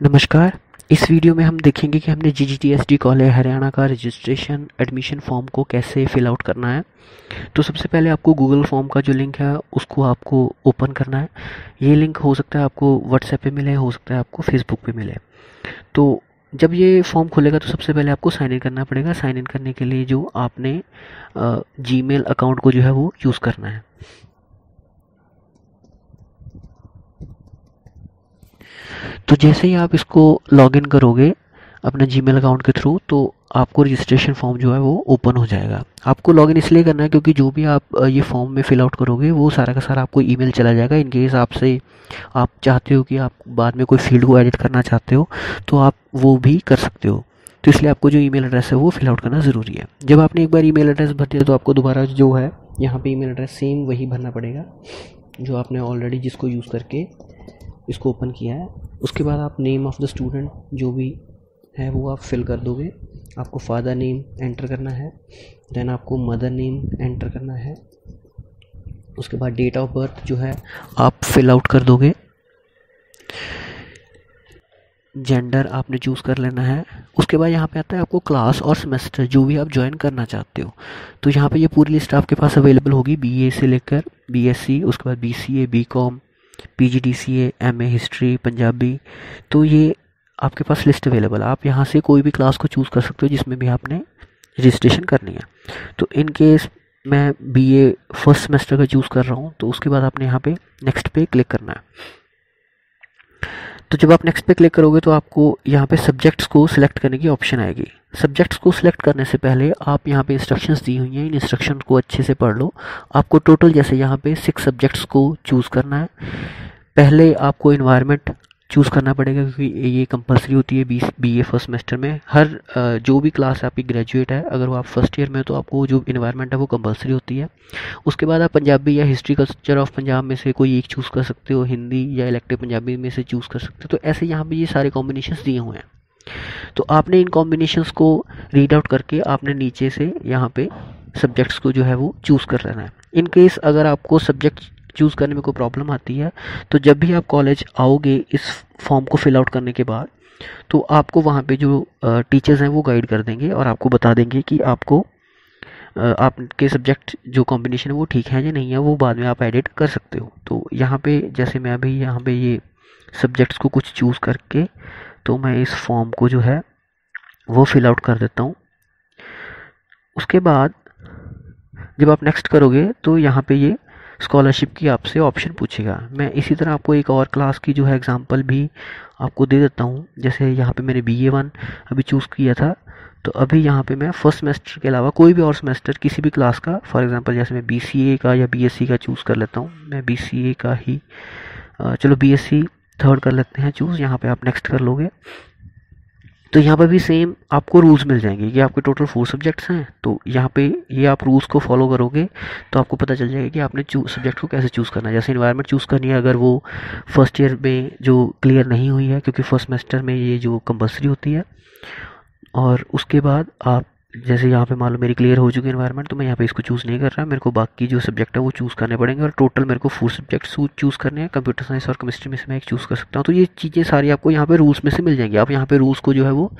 नमस्कार। इस वीडियो में हम देखेंगे कि हमने जीजीटीएसडी कॉलेज हरियाणा का रजिस्ट्रेशन एडमिशन फॉर्म को कैसे फिल आउट करना है। तो सबसे पहले आपको गूगल फॉर्म का जो लिंक है उसको आपको ओपन करना है। ये लिंक हो सकता है आपको व्हाट्सएप पे मिले, हो सकता है आपको फेसबुक पे मिले। तो जब ये फॉर्म खुलेगा तो सबसे पहले आपको साइन इन करना पड़ेगा। साइन इन करने के लिए जो आपने जीमेल अकाउंट को जो है वो यूज़ करना है। तो जैसे ही आप इसको लॉगिन करोगे अपने जीमेल अकाउंट के थ्रू, तो आपको रजिस्ट्रेशन फॉर्म जो है वो ओपन हो जाएगा। आपको लॉगिन इसलिए करना है क्योंकि जो भी आप ये फॉर्म में फिल आउट करोगे वो सारा का सारा आपको ईमेल चला जाएगा। इन केस आपसे आप चाहते हो कि आप बाद में कोई फील्ड को एडिट करना चाहते हो तो आप वो भी कर सकते हो। तो इसलिए आपको जो ईमेल एड्रेस है वो फिल आउट करना ज़रूरी है। जब आपने एक बार ईमेल एड्रेस भर दिया तो आपको दोबारा जो है यहाँ पे ईमेल एड्रेस सेम वही भरना पड़ेगा जो आपने ऑलरेडी जिसको यूज़ करके इसको ओपन किया है। उसके बाद आप नेम ऑफ़ द स्टूडेंट जो भी है वो आप फिल कर दोगे। आपको फादर नेम एंटर करना है, देन आपको मदर नेम एंटर करना है। उसके बाद डेट ऑफ बर्थ जो है आप फिल आउट कर दोगे। जेंडर आपने चूज़ कर लेना है। उसके बाद यहाँ पे आता है आपको क्लास और सेमेस्टर जो भी आप ज्वाइन करना चाहते हो। तो यहाँ पे ये पूरी लिस्ट आपके पास अवेलेबल होगी, बीए से लेकर बीएससी, उसके बाद BCA, BCom, PGDCA, MA history, Punjabi. तो ये आपके पास लिस्ट अवेलेबल है। आप यहाँ से कोई भी क्लास को चूज़ कर सकते हो जिसमें भी आपने रजिस्ट्रेशन करनी है। तो इन केस मैं बीए फर्स्ट सेमेस्टर का चूज़ कर रहा हूँ, तो उसके बाद आपने यहाँ पे नेक्स्ट पे क्लिक करना है। तो जब आप नेक्स्ट पे क्लिक करोगे तो आपको यहाँ पे सब्जेक्ट्स को सिलेक्ट करने की ऑप्शन आएगी। सब्जेक्ट्स को सिलेक्ट करने से पहले आप यहाँ पे इंस्ट्रक्शंस दी हुई हैं, इन इंस्ट्रक्शंस को अच्छे से पढ़ लो। आपको टोटल जैसे यहाँ पे 6 सब्जेक्ट्स को चूज़ करना है। पहले आपको इन्वायरमेंट चूज़ करना पड़ेगा क्योंकि ये कंपलसरी होती है बीए फर्स्ट सेमेस्टर में। हर जो भी क्लास आपकी ग्रेजुएट है, अगर वो आप फर्स्ट ईयर में हो तो आपको जो इन्वायरमेंट है वो कंपलसरी होती है। उसके बाद आप पंजाबी या हिस्ट्री कल्चर ऑफ पंजाब में से कोई एक चूज़ कर सकते हो, हिंदी या इलेक्टिव पंजाबी में से चूज़ कर सकते हो। तो ऐसे यहाँ पे ये सारे कॉम्बिनेशंस दिए हुए हैं। तो आपने इन कॉम्बिनेशंस को रीड आउट करके आपने नीचे से यहाँ पे सब्जेक्ट्स को जो है वो चूज़ कर लेना है। इन केस अगर आपको सब्जेक्ट चूज़ करने में कोई प्रॉब्लम आती है तो जब भी आप कॉलेज आओगे इस फॉर्म को फिल आउट करने के बाद, तो आपको वहाँ पे जो टीचर्स हैं वो गाइड कर देंगे और आपको बता देंगे कि आपको आपके सब्जेक्ट जो कॉम्बिनेशन है वो ठीक है या नहीं है, वो बाद में आप एडिट कर सकते हो। तो यहाँ पे जैसे मैं अभी यहाँ पे ये सब्जेक्ट्स को कुछ चूज़ करके तो मैं इस फॉर्म को जो है वो फिल आउट कर देता हूँ। उसके बाद जब आप नेक्स्ट करोगे तो यहाँ पे ये स्कॉलरशिप की आपसे ऑप्शन पूछेगा। मैं इसी तरह आपको एक और क्लास की जो है एग्जांपल भी आपको दे देता हूँ। जैसे यहाँ पे मैंने BA1 अभी चूज़ किया था, तो अभी यहाँ पे मैं फर्स्ट सेमेस्टर के अलावा कोई भी और सेमेस्टर किसी भी क्लास का, फॉर एग्जांपल जैसे मैं BCA का या BSc का चूज़ कर लेता हूँ। मैं BCA का ही चलो BSc थर्ड कर लेते हैं चूज़। यहाँ पे आप नेक्स्ट कर लोगे तो यहाँ पर भी सेम आपको रूल्स मिल जाएंगे कि आपके टोटल 4 सब्जेक्ट्स हैं। तो यहाँ पे ये आप रूल्स को फॉलो करोगे तो आपको पता चल जाएगा कि आपने सब्जेक्ट को कैसे चूज़ करना है। जैसे इन्वायरमेंट चूज़ करनी है अगर वो फर्स्ट ईयर में जो क्लियर नहीं हुई है, क्योंकि फर्स्ट सेमेस्टर में ये जो कंपलसरी होती है। और उसके बाद आप जैसे यहाँ पे मान लो मेरी क्लियर हो चुकी है इन्वायरमेंट, तो मैं यहाँ पे इसको चूज़ नहीं कर रहा। मेरे को बाकी जो सब्जेक्ट है वो चूज़ करने पड़ेंगे और टोटल मेरे को 4 सब्जेक्ट चूज़ करने हैं। कंप्यूटर साइंस और केमिस्ट्री में से मैं एक चूज़ कर सकता हूँ। तो ये चीज़ें सारी आपको यहाँ पे रूल्स में से मिल जाएंगी। आप यहाँ पे रूल्स को जो है वो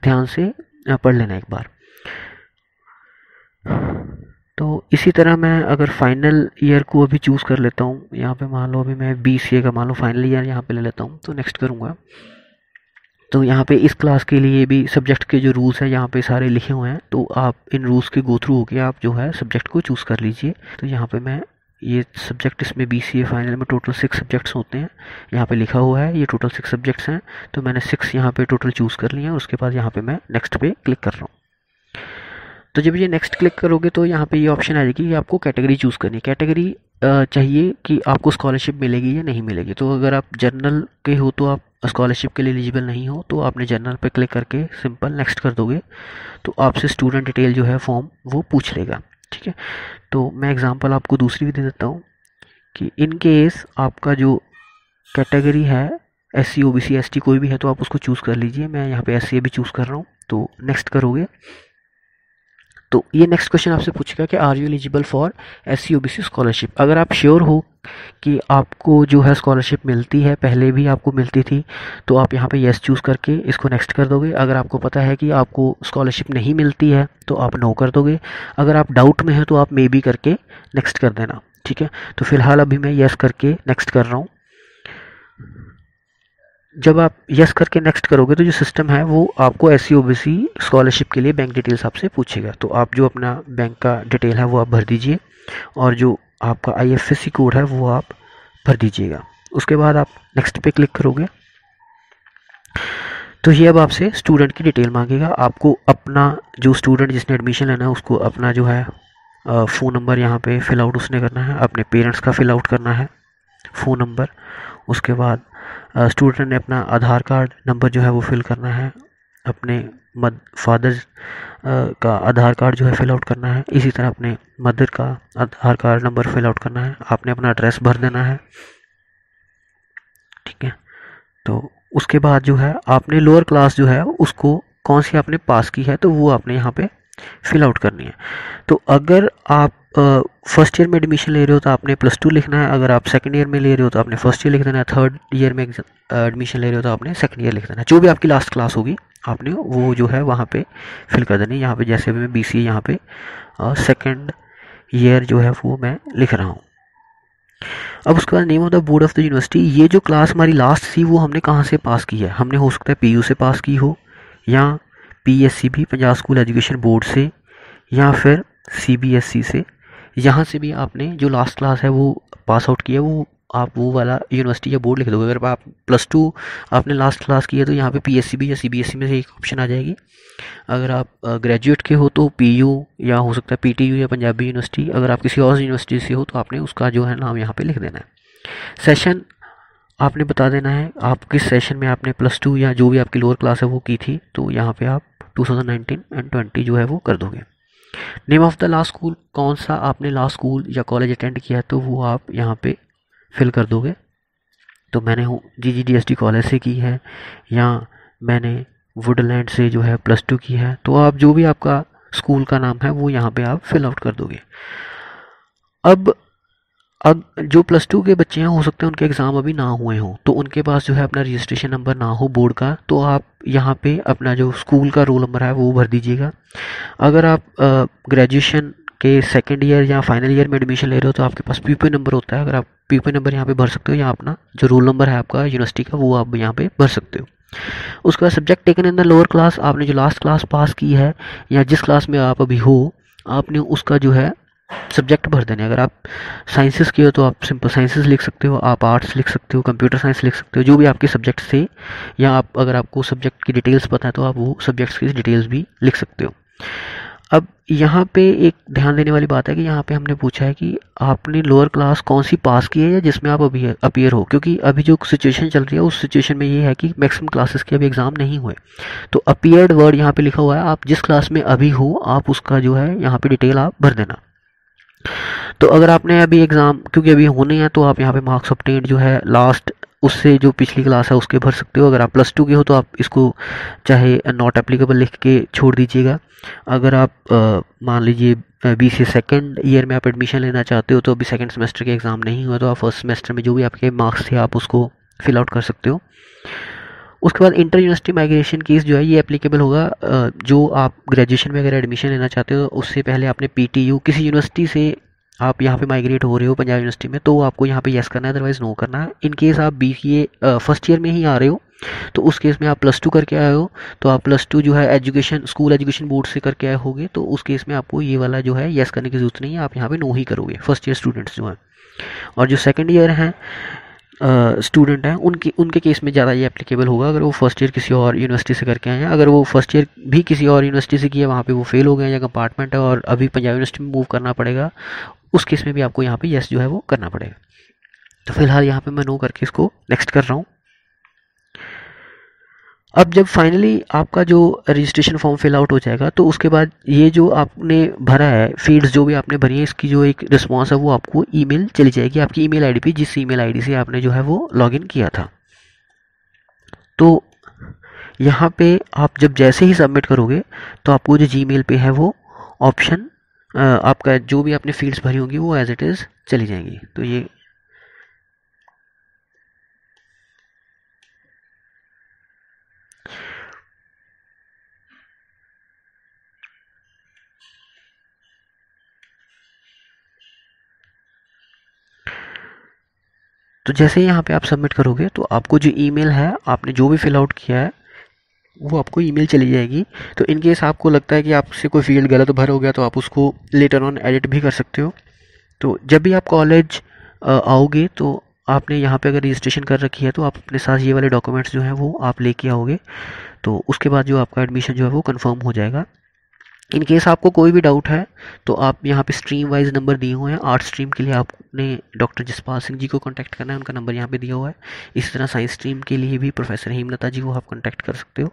ध्यान से पढ़ लेना एक बार। तो इसी तरह मैं अगर फाइनल ईयर को अभी चूज़ कर लेता हूँ, यहाँ पे मान लो अभी मैं BCA का मान लो फाइनल ईयर यहाँ पे ले लेता हूँ, तो नेक्स्ट करूँगा। तो यहाँ पे इस क्लास के लिए भी सब्जेक्ट के जो रूल्स हैं यहाँ पे सारे लिखे हुए हैं। तो आप इन रूल्स के गो थ्रू होके आप जो है सब्जेक्ट को चूज़ कर लीजिए। तो यहाँ पे मैं ये सब्जेक्ट, इसमें BCA फाइनल में टोटल 6 सब्जेक्ट्स होते हैं, यहाँ पे लिखा हुआ है ये टोटल 6 सब्जेक्ट्स हैं। तो मैंने 6 यहाँ पे टोटल चूज़ कर लिए हैं। उसके बाद यहाँ पे मैं नेक्स्ट पे क्लिक कर रहा हूँ। तो जब ये नेक्स्ट क्लिक करोगे तो यहाँ पे ये ऑप्शन आ जाएगी कि आपको कैटेगरी चूज़ करनी है। कैटेगरी चाहिए कि आपको स्कॉलरशिप मिलेगी या नहीं मिलेगी। तो अगर आप जनरल के हो तो आप स्कॉलरशिप के लिए एलिजिबल नहीं हो, तो आपने जनरल पे क्लिक करके सिंपल नेक्स्ट कर दोगे तो आपसे स्टूडेंट डिटेल जो है फॉर्म वो पूछ लेगा। ठीक है, तो मैं एग्जांपल आपको दूसरी भी दे देता हूँ कि इन केस आपका जो कैटेगरी है SC OBC ST कोई भी है तो आप उसको चूज़ कर लीजिए। मैं यहाँ पे SC भी चूज़ कर रहा हूँ। तो नेक्स्ट करोगे तो ये नेक्स्ट क्वेश्चन आपसे पूछेगा कि are you eligible for SC OBC scholarship. अगर आप श्योर हो कि आपको जो है स्कॉलरशिप मिलती है, पहले भी आपको मिलती थी, तो आप यहाँ पे येस चूज़ करके इसको नेक्स्ट कर दोगे। अगर आपको पता है कि आपको स्कॉलरशिप नहीं मिलती है तो आप नो कर दोगे। अगर आप डाउट में है तो आप मे बी करके नेक्स्ट कर देना, ठीक है। तो फिलहाल अभी मैं येस करके नेक्स्ट कर रहा हूँ। जब आप यस करके नेक्स्ट करोगे तो जो सिस्टम है वो आपको SC OBC स्कॉलरशिप के लिए बैंक डिटेल्स आपसे पूछेगा। तो आप जो अपना बैंक का डिटेल है वो आप भर दीजिए और जो आपका IFSC कोड है वो आप भर दीजिएगा। उसके बाद आप नेक्स्ट पे क्लिक करोगे तो ये अब आपसे स्टूडेंट की डिटेल मांगेगा। आपको अपना जो स्टूडेंट जिसने एडमिशन लेना है उसको अपना जो है फ़ोन नंबर यहाँ पे फिल आउट उसने करना है, अपने पेरेंट्स का फिल आउट करना है फ़ोन नंबर। उसके बाद स्टूडेंट ने अपना आधार कार्ड नंबर जो है वो फिल करना है, अपने फादर का आधार कार्ड जो है फिल आउट करना है, इसी तरह अपने मदर का आधार कार्ड नंबर फिल आउट करना है, आपने अपना एड्रेस भर देना है, ठीक है। तो उसके बाद जो है आपने लोअर क्लास जो है उसको कौन सी आपने पास की है तो वो आपने यहाँ पे फिल आउट करनी है। तो अगर आप फर्स्ट ईयर में एडमिशन ले रहे हो तो आपने +2 लिखना है, अगर आप सेकंड ईयर में ले रहे हो तो आपने फर्स्ट ईयर लिख देना है, थर्ड ईयर में एडमिशन ले रहे हो तो आपने सेकंड ईयर लिख देना है। जो भी आपकी लास्ट क्लास होगी आपने वो जो है वहाँ पे फिल कर देनी है। यहाँ पे जैसे भी मैं BCA यहाँ पे सेकंड ईयर जो है वो मैं लिख रहा हूँ। अब उसके बाद name of the board of the university, ये जो क्लास हमारी लास्ट थी वो हमने कहाँ से पास की है, हमने हो सकता है PU से पास की हो या PSCB Punjab school education board से या फिर CBSE से, यहाँ से भी आपने जो लास्ट क्लास है वो पास आउट किया, वो आप वो वाला यूनिवर्सिटी या बोर्ड लिख दोगे। अगर आप +2 आपने लास्ट क्लास की है तो यहाँ पे PSCB या CBSE में से एक ऑप्शन आ जाएगी। अगर आप ग्रेजुएट के हो तो PU या हो सकता है PTU या पंजाबी यूनिवर्सिटी। अगर आप किसी और यूनिवर्सिटी से हो तो आपने उसका जो है नाम यहाँ पे लिख देना है। सेशन आपने बता देना है आप किस सेशन में आपने +2 या जो भी आपकी लोअर क्लास है वो की थी, तो यहाँ पे आप 2019 एंड 20 जो है वो कर दोगे। Name of the last school, कौन सा आपने लास्ट स्कूल या कॉलेज अटेंड किया है तो वो आप यहाँ पे फिल कर दोगे। तो मैंने GGDSD कॉलेज से की है या मैंने वुडलैंड से जो है +2 की है, तो आप जो भी आपका स्कूल का नाम है वो यहाँ पे आप फिल आउट कर दोगे। अब जो +2 के बच्चे हैं हो सकते हैं उनके एग्ज़ाम अभी ना हुए हों, तो उनके पास जो है अपना रजिस्ट्रेशन नंबर ना हो बोर्ड का, तो आप यहाँ पे अपना जो स्कूल का रोल नंबर है वो भर दीजिएगा। अगर आप ग्रेजुएशन के सेकंड ईयर या फाइनल ईयर में एडमिशन ले रहे हो तो आपके पास PUP नंबर होता है, अगर आप PUP नंबर यहाँ पे भर सकते हो या अपना जो रोल नंबर है आपका यूनिवर्सिटी का वो आप यहाँ पे भर सकते हो। उसके बाद subject taken in the lower class, आपने जो लास्ट क्लास पास की है या जिस क्लास में आप अभी हो आपने उसका जो है सब्जेक्ट भर देने। अगर आप साइंसेस की हो तो आप सिंपल साइंसेस लिख सकते हो, आप आर्ट्स लिख सकते हो, कंप्यूटर साइंस लिख सकते हो, जो भी आपके सब्जेक्ट से, या आप अगर आपको सब्जेक्ट की डिटेल्स पता है तो आप वो सब्जेक्ट्स की डिटेल्स भी लिख सकते हो। अब यहाँ पे एक ध्यान देने वाली बात है कि यहाँ पे हमने पूछा है कि आपने लोअर क्लास कौन सी पास की है या जिसमें आप अभी अपीयर हो, क्योंकि अभी जो सिचुएशन चल रही है उस सिचुएशन में ये है कि मैक्सिमम क्लासेस के अभी एग्ज़ाम नहीं हुए, तो अपीयर्ड वर्ड यहाँ पे लिखा हुआ है, आप जिस क्लास में अभी हो आप उसका जो है यहाँ पे डिटेल आप भर देना। तो अगर आपने अभी एग्ज़ाम क्योंकि अभी होने हैं तो आप यहाँ पे मार्क्स ऑब्टेन्ड जो है लास्ट उससे जो पिछली क्लास है उसके भर सकते हो। अगर आप +2 के हो तो आप इसको चाहे नॉट एप्लीकेबल लिख के छोड़ दीजिएगा। अगर आप मान लीजिए BCA सेकंड ईयर में आप एडमिशन लेना चाहते हो तो अभी सेकंड सेमेस्टर के एग्ज़ाम नहीं हुआ तो आप फर्स्ट सेमेस्टर में जो भी आपके मार्क्स थे आप उसको फिल आउट कर सकते हो। उसके बाद इंटर यूनिवर्सिटी माइग्रेशन केस जो है ये एप्लीकेबल होगा जो आप ग्रेजुएशन में अगर एडमिशन लेना चाहते हो उससे पहले आपने PTU किसी यूनिवर्सिटी से आप यहाँ पे माइग्रेट हो रहे हो पंजाब यूनिवर्सिटी में, तो आपको यहाँ पे येस करना है, अदरवाइज़ नो करना है। इन केस आप BCA फर्स्ट ईयर में ही आ रहे हो तो उस केस में आप +2 करके आए हो तो आप +2 जो है एजुकेशन स्कूल एजुकेशन बोर्ड से करके आए होगे, तो उस केस में आपको ये वाला जो है येस करने की ज़रूरत नहीं है, आप यहाँ पे नो ही करोगे फर्स्ट ईयर स्टूडेंट्स जो हैं। और जो सेकेंड ईयर हैं स्टूडेंट हैं उनके केस में ज़्यादा ये एप्लीकेबल होगा अगर वो फर्स्ट ईयर किसी और यूनिवर्सिटी से करके आए हैं। अगर वो फर्स्ट ईयर भी किसी और यूनिवर्सिटी से किया वहाँ पे वो फेल हो गए या कंपार्टमेंट है और अभी पंजाब यूनिवर्सिटी में मूव करना पड़ेगा, उस केस में भी आपको यहाँ पे येस जो है वो करना पड़ेगा। तो फिलहाल यहाँ पे मैं नो करके इसको नेक्स्ट कर रहा हूँ। अब जब फाइनली आपका जो रजिस्ट्रेशन फॉर्म फिल आउट हो जाएगा तो उसके बाद ये जो आपने भरा है फील्ड्स जो भी आपने भरी है इसकी जो एक रिस्पॉन्स है वो आपको ईमेल चली जाएगी आपकी ईमेल आईडी पे, जिस ईमेल आईडी से आपने जो है वो लॉगिन किया था। तो यहाँ पे आप जब जैसे ही सबमिट करोगे तो आपको जो जीमेल पे है वो ऑप्शन आपका जो भी आपने फील्ड्स भरी होंगी वो एज इट इज़ चली जाएंगी। तो ये तो जैसे ही यहाँ पे आप सबमिट करोगे तो आपको जो ईमेल है, आपने जो भी फिल आउट किया है वो आपको ईमेल चली जाएगी। तो इन केस आपको लगता है कि आपसे कोई फील्ड गलत भर हो गया तो आप उसको लेटर ऑन एडिट भी कर सकते हो। तो जब भी आप कॉलेज आओगे तो आपने यहाँ पे अगर रजिस्ट्रेशन कर रखी है तो आप अपने साथ ये वाले डॉक्यूमेंट्स जो हैं वो आप लेके आओगे। तो उसके बाद जो आपका एडमिशन जो है वो कंफर्म हो जाएगा। इन केस आपको कोई भी डाउट है तो आप यहाँ पे स्ट्रीम वाइज नंबर दिए हुए हैं। आर्ट स्ट्रीम के लिए आपने डॉक्टर जसपाल सिंह जी को कांटेक्ट करना है, उनका नंबर यहाँ पे दिया हुआ है। इसी तरह साइंस स्ट्रीम के लिए भी प्रोफेसर हेमलता जी को आप कांटेक्ट कर सकते हो।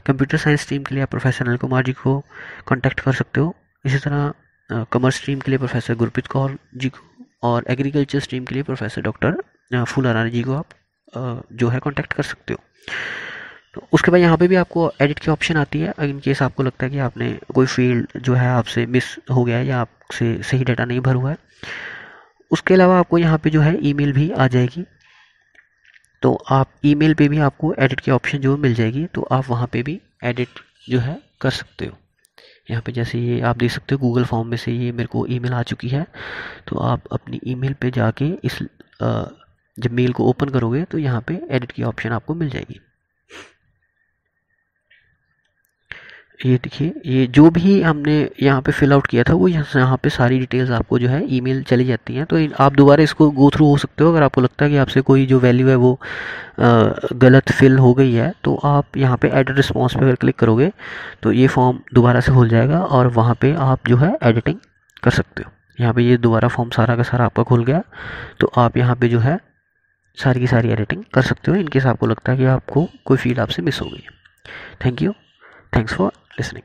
कंप्यूटर साइंस स्ट्रीम के लिए आप प्रोफेसर अनिल कुमार जी को कांटेक्ट कर सकते हो। इसी तरह कॉमर्स स्ट्रीम के लिए प्रोफेसर गुरप्रीत कौर जी को, और एग्रीकल्चर स्ट्रीम के लिए प्रोफेसर डॉक्टर फूला रानी जी को आप जो है कांटेक्ट कर सकते हो। तो उसके बाद यहाँ पे भी आपको एडिट की ऑप्शन आती है। इन केस आपको लगता है कि आपने कोई फील्ड जो है आपसे मिस हो गया है या आपसे सही डाटा नहीं भर हुआ है। उसके अलावा आपको यहाँ पे जो है ईमेल भी आ जाएगी। तो आप ईमेल पे भी आपको एडिट की ऑप्शन जो मिल जाएगी, तो आप वहाँ पे भी एडिट जो है कर सकते हो। यहाँ पे जैसे ये आप देख सकते हो गूगल फॉर्म में से ये मेरे को ईमेल आ चुकी है। तो आप अपनी ईमेल पे जाके जब मेल को ओपन करोगे तो यहाँ पे एडिट की ऑप्शन आपको मिल जाएगी। ये देखिए, ये जो भी हमने यहाँ पे फिल आउट किया था वो यहाँ पे सारी डिटेल्स आपको जो है ईमेल चली जाती हैं। तो आप दोबारा इसको गो थ्रू हो सकते हो। अगर आपको लगता है कि आपसे कोई जो वैल्यू है वो गलत फिल हो गई है तो आप यहाँ पे एडिट रिस्पॉन्स पे अगर क्लिक करोगे तो ये फॉर्म दोबारा से खुल जाएगा और वहाँ पे आप जो है एडिटिंग कर सकते हो। यहाँ पे ये दोबारा फॉर्म सारा का सारा आपका खुल गया। तो आप यहाँ पे जो है सारी की सारी एडिटिंग कर सकते हो इनकेस आपको लगता है कि आपको कोई फील्ड आपसे मिस हो गई है। Thank you, thanks for listening।